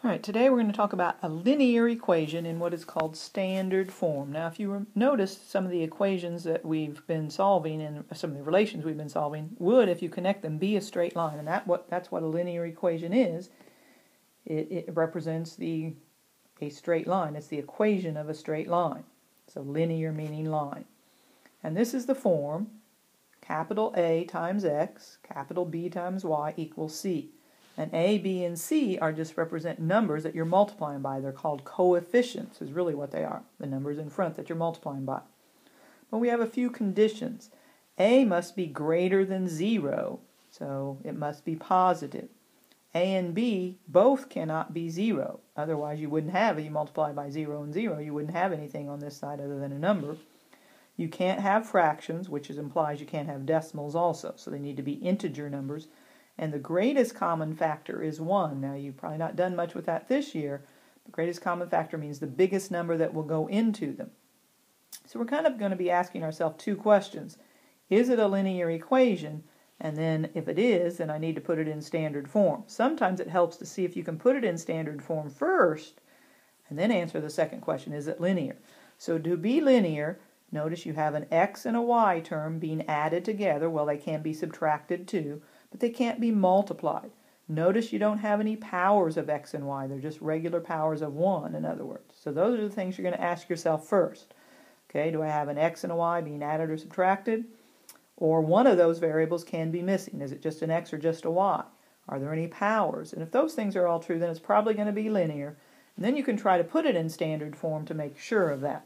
Alright, today we're going to talk about a linear equation in what is called standard form. Now if you notice, some of the equations that we've been solving and some of the relations we've been solving would, if you connect them, be a straight line. And that's what a linear equation is. It represents a straight line. It's the equation of a straight line. So linear meaning line. And this is the form capital A times X, capital B times Y equals C. And A, B, and C are just represent numbers that you're multiplying by. They're called coefficients is really what they are, the numbers in front that you're multiplying by. But we have a few conditions. A must be greater than 0, so it must be positive. A and B both cannot be 0. Otherwise you wouldn't have it. You multiply by 0 and 0, you wouldn't have anything on this side other than a number. You can't have fractions, which implies you can't have decimals also, so they need to be integer numbers. And the greatest common factor is 1. Now, you've probably not done much with that this year. The greatest common factor means the biggest number that will go into them. So we're kind of going to be asking ourselves two questions. Is it a linear equation? And then if it is, then I need to put it in standard form. Sometimes it helps to see if you can put it in standard form first and then answer the second question, is it linear? So to be linear, notice you have an x and a y term being added together. Well, they can be subtracted too, but they can't be multiplied. Notice you don't have any powers of x and y. They're just regular powers of 1, in other words. So those are the things you're going to ask yourself first. Okay, do I have an x and a y being added or subtracted? Or one of those variables can be missing. Is it just an x or just a y? Are there any powers? And if those things are all true, then it's probably going to be linear. And then you can try to put it in standard form to make sure of that.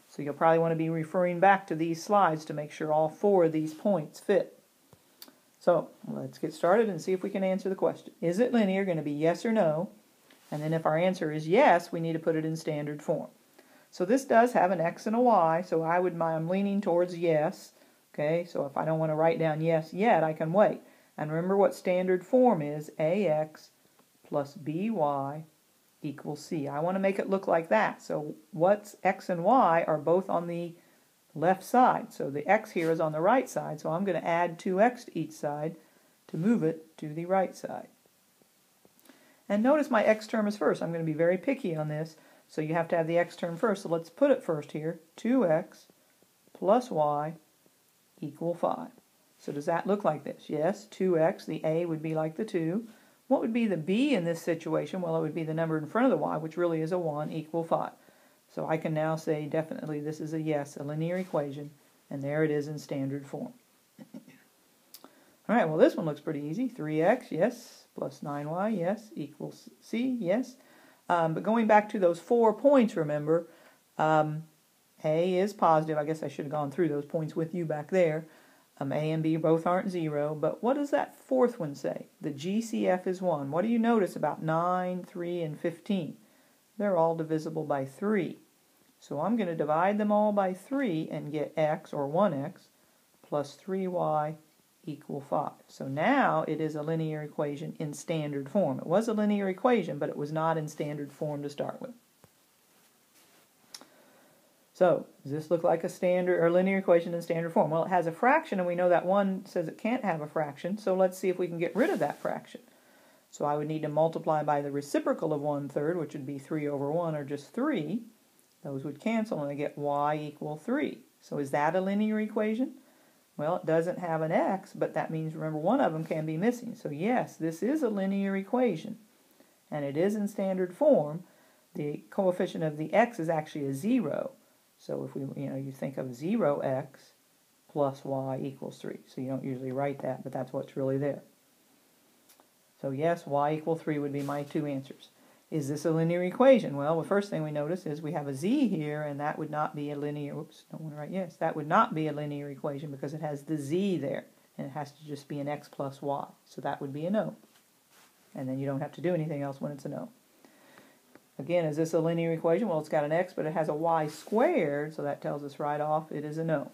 So you'll probably want to be referring back to these slides to make sure all 4 of these points fit. So let's get started and see if we can answer the question. Is it linear? Going to be yes or no. And then if our answer is yes, we need to put it in standard form. So this does have an x and a y, so I'm leaning towards yes. Okay, so if I don't want to write down yes yet, I can wait. And remember what standard form is, ax plus by equals c. I want to make it look like that. So what's x and y are both on the left side. So the x here is on the right side, so I'm going to add 2x to each side to move it to the right side. And notice my x term is first. I'm going to be very picky on this, so you have to have the x term first. So let's put it first here. 2x plus y equal 5. So does that look like this? Yes, 2x, the a would be like the 2. What would be the b in this situation? Well, it would be the number in front of the y, which really is a 1, equal 5. So I can now say definitely this is a yes, a linear equation, and there it is in standard form. Alright, well this one looks pretty easy. 3x, yes, plus 9y, yes, equals c, yes. But going back to those 4 points, remember, a is positive. I guess I should have gone through those points with you back there. A and b both aren't 0, but what does that fourth one say? The GCF is 1. What do you notice about 9, 3, and 15? They're all divisible by 3. So I'm going to divide them all by 3 and get x, or 1x, plus 3y equal 5. So now it is a linear equation in standard form. It was a linear equation, but it was not in standard form to start with. So, does this look like a standard or linear equation in standard form? Well, it has a fraction, and we know that 1 says it can't have a fraction, so let's see if we can get rid of that fraction. So I would need to multiply by the reciprocal of 1/3, which would be 3 over 1, or just 3. Those would cancel, and I get y equal 3. So is that a linear equation? Well, it doesn't have an x, but that means, remember, one of them can be missing. So yes, this is a linear equation, and it is in standard form. The coefficient of the x is actually a 0. So if you think of 0x plus y equals 3. So you don't usually write that, but that's what's really there. So yes, y equal 3 would be my 2 answers. Is this a linear equation? Well, the first thing we notice is we have a z here, and that would not be a linear, oops, don't want to write yes, that would not be a linear equation because it has the z there, and it has to just be an x plus y. So that would be a no. And then you don't have to do anything else when it's a no. Again, is this a linear equation? Well, it's got an x, but it has a y squared, so that tells us right off it is a no.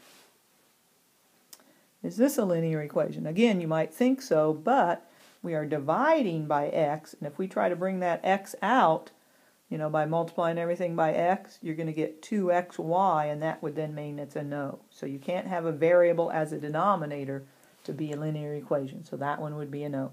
Is this a linear equation? Again, you might think so, but we are dividing by x, and if we try to bring that x out, by multiplying everything by x, you're going to get 2xy, and that would then mean it's a no. So you can't have a variable as a denominator to be a linear equation, so that one would be a no.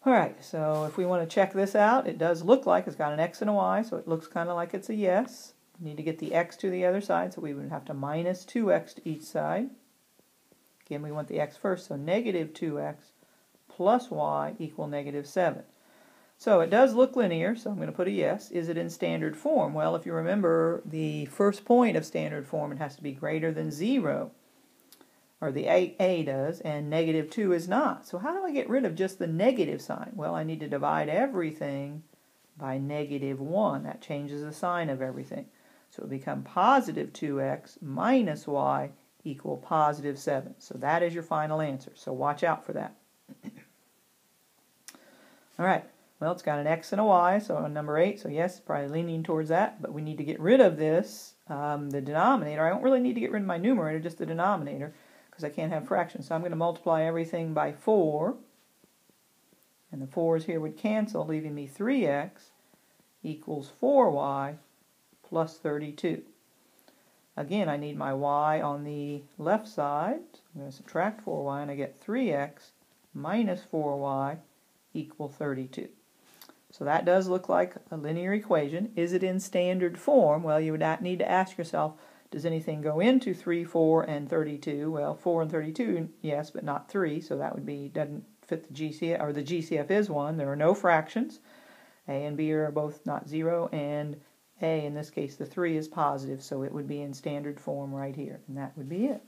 Alright, so if we want to check this out, it does look like it's got an x and a y, so it looks kind of like it's a yes. We need to get the x to the other side, so we would have to minus 2x to each side. Again, we want the x first, so negative 2x plus y equal negative 7. So it does look linear, so I'm going to put a yes. Is it in standard form? Well, if you remember the first point of standard form, it has to be greater than 0. Or the a does, and negative 2 is not. So how do I get rid of just the negative sign? Well, I need to divide everything by negative 1. That changes the sign of everything. So it will become positive 2x minus y equal positive 7. So that is your final answer. So watch out for that. All right. Well, it's got an x and a y, so on number 8, so yes, probably leaning towards that, but we need to get rid of this, the denominator. I don't really need to get rid of my numerator, just the denominator, because I can't have fractions. So I'm going to multiply everything by 4, and the 4's here would cancel, leaving me 3x equals 4y plus 32. Again, I need my y on the left side. I'm going to subtract 4y, and I get 3x minus 4y equal 32. So that does look like a linear equation. Is it in standard form? Well, you would need to ask yourself, does anything go into 3, 4, and 32? Well, 4 and 32, yes, but not 3, so that would be, doesn't fit the GCF, or the GCF is 1. There are no fractions. A and B are both not 0, and A, in this case, the 3 is positive, so it would be in standard form right here, and that would be it.